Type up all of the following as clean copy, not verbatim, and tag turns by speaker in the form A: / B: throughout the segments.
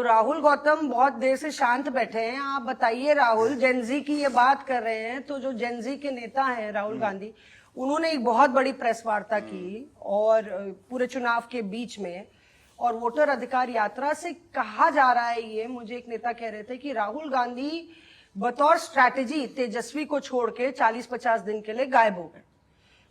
A: राहुल गौतम बहुत देर से शांत बैठे हैं। आप बताइए राहुल, जेनजी की ये बात कर रहे हैं तो जो जेनजी के नेता हैं राहुल गांधी, उन्होंने एक बहुत बड़ी प्रेस वार्ता की और पूरे चुनाव के बीच में, और वोटर अधिकार यात्रा से कहा जा रहा है, ये मुझे एक नेता कह रहे थे कि राहुल गांधी बतौर स्ट्रैटेजी तेजस्वी को छोड़ के 40-50 दिन के लिए गायब हो गए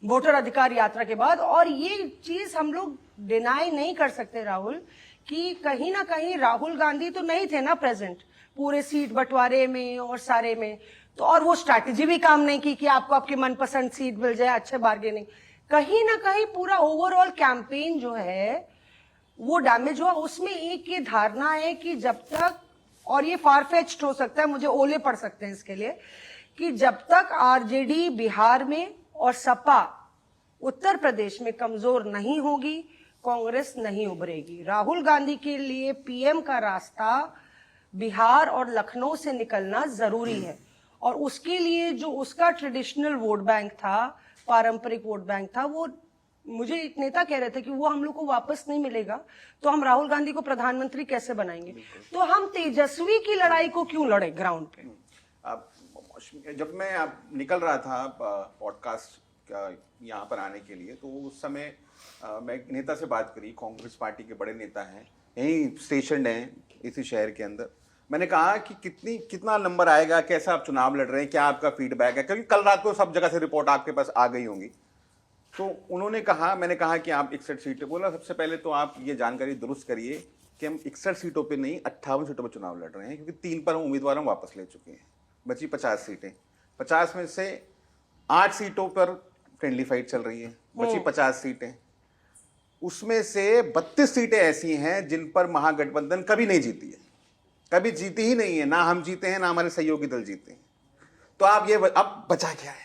A: वोटर अधिकार यात्रा के बाद। और ये चीज हम लोग डिनाई नहीं कर सकते राहुल, कि कहीं ना कहीं राहुल गांधी तो नहीं थे ना प्रेजेंट पूरे सीट बंटवारे में और सारे में, तो और वो स्ट्रैटेजी भी काम नहीं की कि आपको आपकी मनपसंद सीट मिल जाए, अच्छे बार्गेनिंग। कहीं ना कहीं पूरा ओवरऑल कैंपेन जो है वो डैमेज हुआ। उसमें एक ये धारणा है कि जब तक, और ये फारफेच्ड हो सकता है, मुझे ओले पड़ सकते हैं इसके लिए, कि जब तक आरजेडी बिहार में और सपा उत्तर प्रदेश में कमजोर नहीं होगी, कांग्रेस नहीं उभरेगी। राहुल गांधी के लिए पीएम का रास्ता बिहार और लखनऊ से निकलना जरूरी है, और उसके लिए जो उसका ट्रेडिशनल वोट बैंक था, पारंपरिक वोट बैंक था, वो मुझे एक नेता कह रहे थे कि वो हम लोग को वापस नहीं मिलेगा, तो हम राहुल गांधी को प्रधानमंत्री कैसे बनाएंगे? तो हम तेजस्वी की लड़ाई को क्यों लड़े ग्राउंड पे?
B: जब मैं निकल रहा था पॉडकास्ट यहाँ पर आने के लिए, तो उस समय मैं एक नेता से बात करी, कांग्रेस पार्टी के बड़े नेता हैं, यहीं स्टेशन हैं इसी शहर के अंदर। मैंने कहा कि कितना नंबर आएगा, कैसा आप चुनाव लड़ रहे हैं, क्या आपका फीडबैक है, क्योंकि कल रात को सब जगह से रिपोर्ट आपके पास आ गई होंगी। तो उन्होंने कहा, मैंने कहा कि आप 61 सीटें, बोला सबसे पहले तो आप ये जानकारी दुरुस्त करिए कि हम 61 सीटों पे नहीं 58 सीटों पर चुनाव लड़ रहे हैं, क्योंकि 3 पर हम उम्मीदवार हम वापस ले चुके हैं। बची 50 सीटें, 50 में से 8 सीटों पर फ्रेंडली फाइट चल रही है, बची 50 सीटें, उसमें से 32 सीटें ऐसी हैं जिन पर महागठबंधन कभी नहीं जीती है, कभी जीती ही नहीं है, ना हम जीते हैं ना हमारे सहयोगी दल जीते हैं। तो आप ये अब बचा क्या है?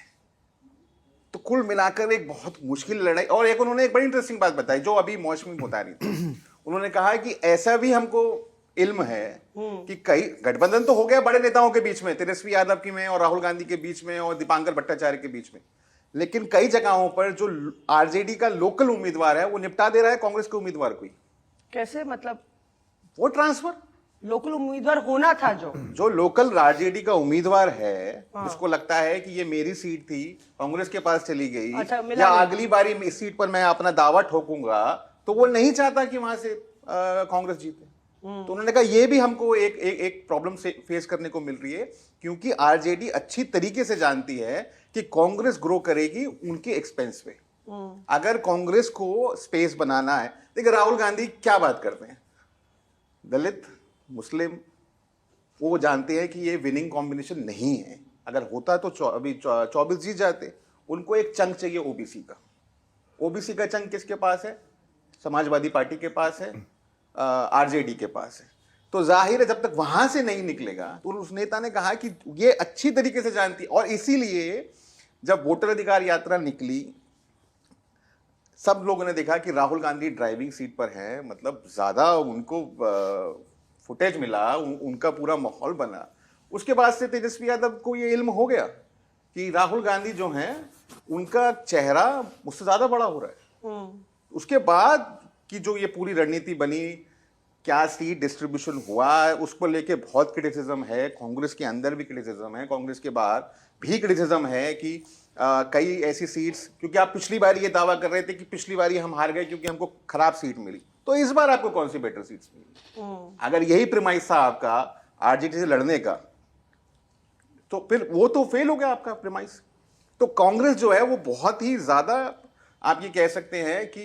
B: तो कुल मिलाकर एक बहुत मुश्किल लड़ाई। और एक उन्होंने एक बड़ी इंटरेस्टिंग बात बताई जो अभी मौसमी बता रही थी। उन्होंने कहा कि ऐसा भी हमको इल्म है कि कई गठबंधन तो हो गया बड़े नेताओं के बीच में, तेजस्वी यादव की में और राहुल गांधी के बीच में और दीपांकर भट्टाचार्य के बीच में, लेकिन कई जगहों पर जो आरजेडी का लोकल उम्मीदवार है वो निपटा दे रहा है कांग्रेस के उम्मीदवार को।
A: कैसे मतलब?
B: वो ट्रांसफर
A: लोकल उम्मीदवार होना था, जो
B: लोकल आरजेडी का उम्मीदवार है, उसको लगता है कि ये मेरी सीट थी, कांग्रेस के पास चली गई,
A: अच्छा,
B: या अगली बारी इस सीट पर मैं अपना दावा ठोकूंगा, तो वो नहीं चाहता कि वहां से कांग्रेस जीते। तो उन्होंने कहा ये भी हमको एक प्रॉब्लम से फेस करने को मिल रही है, क्योंकि आरजेडी अच्छी तरीके से जानती है कि कांग्रेस ग्रो करेगी उनके एक्सपेंस पे। अगर कांग्रेस को स्पेस बनाना है, देखिए राहुल गांधी क्या बात करते हैं, दलित मुस्लिम, वो जानते हैं कि ये विनिंग कॉम्बिनेशन नहीं है। अगर होता तो अभी 24 जीत जाते। उनको एक चंक चाहिए ओबीसी का। ओबीसी का चंक किसके पास है? समाजवादी पार्टी के पास है, आरजेडी के पास है। तो जाहिर है जब तक वहां से नहीं निकलेगा, तो उस नेता ने कहा कि ये अच्छी तरीके से जानती है। और इसीलिए जब वोटर अधिकार यात्रा निकली, सब लोगों ने देखा कि राहुल गांधी ड्राइविंग सीट पर हैं, मतलब ज्यादा उनको फुटेज मिला, उनका पूरा माहौल बना। उसके बाद से तेजस्वी यादव को ये इल्म हो गया कि राहुल गांधी जो हैं उनका चेहरा मुझसे ज्यादा बड़ा हो रहा है। उसके बाद की जो ये पूरी रणनीति बनी, क्या सीट डिस्ट्रीब्यूशन हुआ, उसको लेके बहुत क्रिटिसिज्म है, कांग्रेस के अंदर भी क्रिटिसिज्म है, कांग्रेस के बाहर भी क्रिटिसिज्म है कि कई ऐसी सीट्स, क्योंकि आप पिछली बार ये दावा कर रहे थे कि पिछली बार हम हार गए क्योंकि हमको खराब सीट मिली, तो इस बार आपको कौन सी बेटर सीट्स मिली? अगर यही प्रीमाइस था आपका आरजेडी से लड़ने का, तो फिर वो तो फेल हो गया आपका प्रीमाइस। तो कांग्रेस जो है वो बहुत ही ज्यादा, आप ये कह सकते हैं कि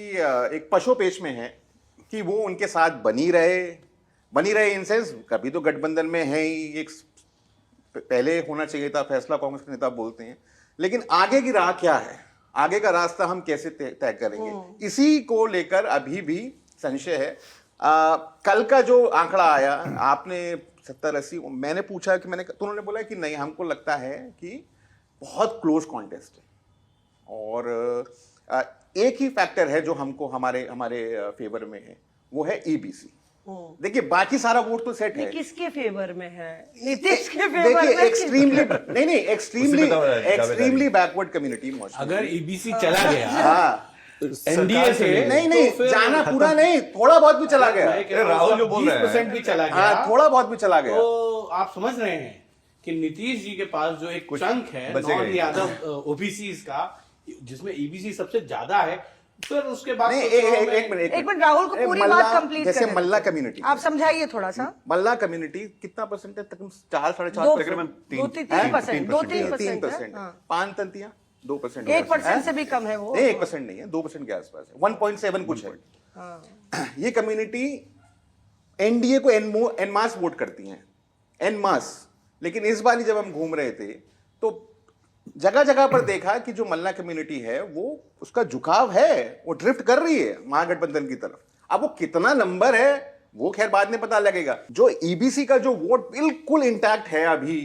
B: एक पशोपेश में है कि वो उनके साथ बनी रहे इन सेंस, कभी तो गठबंधन में है ही, एक पहले होना चाहिए था फैसला, कांग्रेस के नेता बोलते हैं, लेकिन आगे की राह क्या है, आगे का रास्ता हम कैसे तय करेंगे, इसी को लेकर अभी भी संशय है। कल का जो आंकड़ा आया, आपने 70-80, मैंने पूछा कि तो उन्होंने बोला कि नहीं, हमको लगता है कि बहुत क्लोज कॉन्टेस्ट है। और एक ही फैक्टर है जो हमको हमारे फेवर में है, वो है ईबीसी। देखिए बाकी सारा वोट तो सेट है।
A: किसके फेवर में है? नीतीश के फेवर में।
B: देखिए एक्सट्रीमली बैकवर्ड कम्युनिटी।
C: अगर ईबीसी चला गया, एनडीए से
B: नहीं नहीं,
C: तो फिर
B: जाना पूरा नहीं, थोड़ा बहुत भी चला गया।
C: मैं कह रहा हूं,
D: राहुल जो बोल रहे हैं
C: 20% भी चला गया,
B: हाँ, थोड़ा बहुत भी चला गया।
C: तो आप समझ रहे हैं कि नीतीश जी के पास जो एक चंक है
D: बचेगा
C: नॉन
D: ही।
C: यादव ओबीसी का, जिसमें ईबीसी सबसे ज्यादा है, फिर उसके बाद
B: नहीं,
C: तो चुनाव में-
B: एक मिनट
A: एक मिनट राहुल को
B: अरे
A: पूरी
B: मल्ला-
A: बात कंप्लीट
B: जैसे
A: करने दो।
B: मल्ला कम्युनिटी,
A: आप समझाइए थोड़ा सा।
B: मल्ला कम्युनिटी कितना परसेंट है? तकरीबन 4-4.5
A: दो-
D: तकरीबन
A: दो- 3%, 2-3%
B: 3%।
A: हाँ।
B: पान तंतियां 2%,
A: 1% से भी कम है वो।
B: नहीं 1% नहीं है, 2% के आसपास है, 1.7 कुछ है।
A: हाँ।
B: ये कम्युनिटी एनडीए को एन मास वोट करती हैं, एन मास। लेकिन इस बार जब हम घूम रहे थे तो जगह जगह पर देखा कि जो मल्ला कम्युनिटी है वो उसका झुकाव है, वो ड्रिफ्ट कर रही है महागठबंधन की तरफ। अब वो कितना नंबर है वो खैर बाद में पता लगेगा। जो ईबीसी का जो वोट बिल्कुल इंटैक्ट है अभी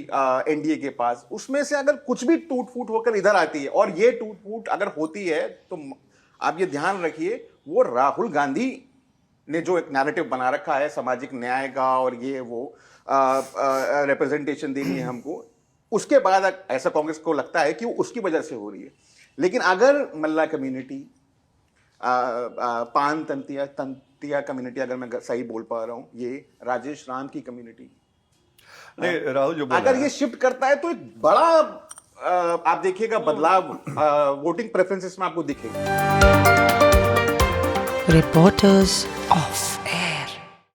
B: एनडीए के पास, उसमें से अगर कुछ भी टूट फूट होकर इधर आती है, और ये टूट फूट अगर होती है तो आप ये ध्यान रखिए, वो राहुल गांधी ने जो एक नैरेटिव बना रखा है सामाजिक न्याय का और ये वो रिप्रेजेंटेशन देनी है हमको, उसके बाद ऐसा कांग्रेस को लगता है कि वो उसकी वजह से हो रही है। लेकिन अगर मल्ला कम्युनिटी, पान तंतिया कम्युनिटी, अगर मैं सही बोल पा रहा हूं, ये राजेश राम की कम्युनिटी,
D: नहीं राहुल जो बोल
B: अगर
D: रहे
B: ये शिफ्ट करता है तो एक बड़ा आप देखिएगा बदलाव वोटिंग प्रेफरेंसेस में आपको दिखेगा।
E: Reporters off.